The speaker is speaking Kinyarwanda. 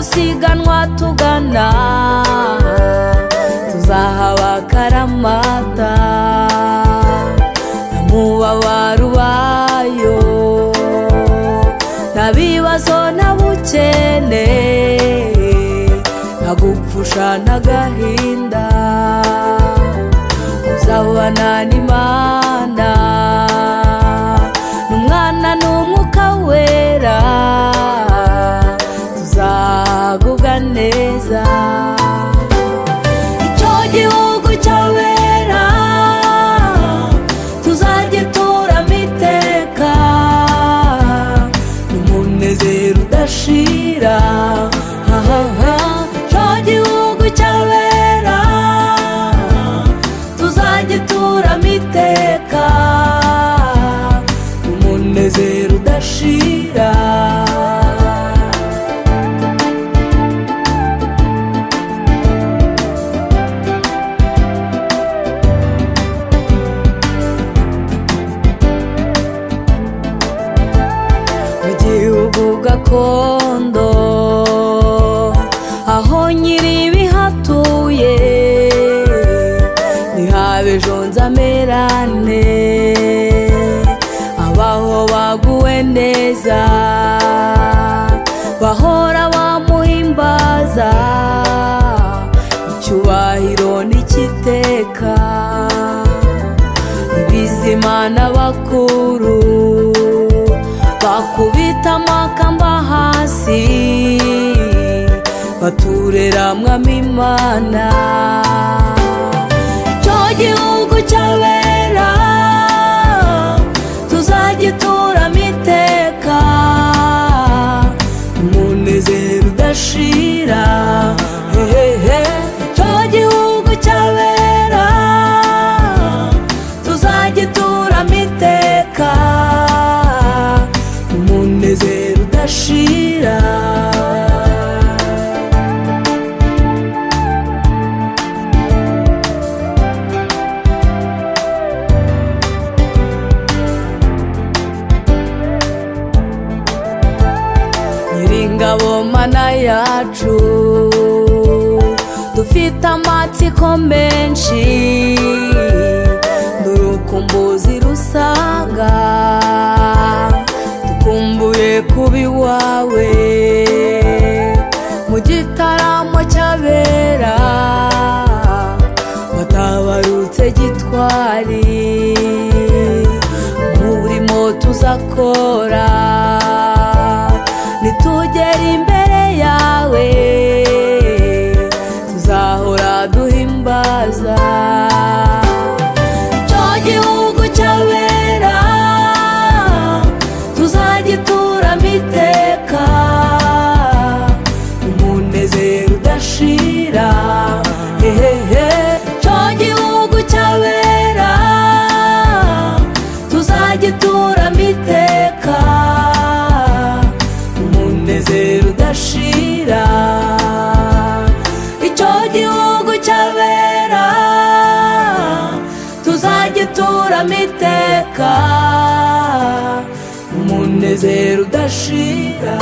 dusiganwa tugana tuzahaba akaramata n'umubabaro wayo n'abibazo n'abukene nta gupfusha n'agahinda uzabana n'Imana n'Umwana n'Umwuka Wera tuzagubwa neza icyo gihugu cy'abera tuzagituramo iteka n'umunezero udashira icyo gihugu cy'abera tuzagituramo iteka n'umunezero udashira gakondo aho nyiri bihatuye nihabe jonzamerane abaho baguwe neza bahora bamuhimbaza icyubahiro n'ikiteka ibizima n'abakuru bakubita amakamba hasi baturera mwami Imana icyo gihugu cy'abera tuzagituramo iteka umunezero udashira icyo gihugu cy'abera tuzagituramo iteka umunezero udashira Nyiringabo Mana yacu dufite amatsiko menshi n'urukumbuzi rusaga dukumbuye kuba iwawe mu gitaramo cy'abera watabarutse gitwari umurimo tuzakora nitugera imbere yawe tuzahora duhimbaza icyo gihugu cy'abera tuzagituramo iteka umunezero udashira icyo gihugu cy'abera tuzagituramo iteka umunezero udashira icyo gihugu cy'abera tuzagituramo iteka umunezero udashira.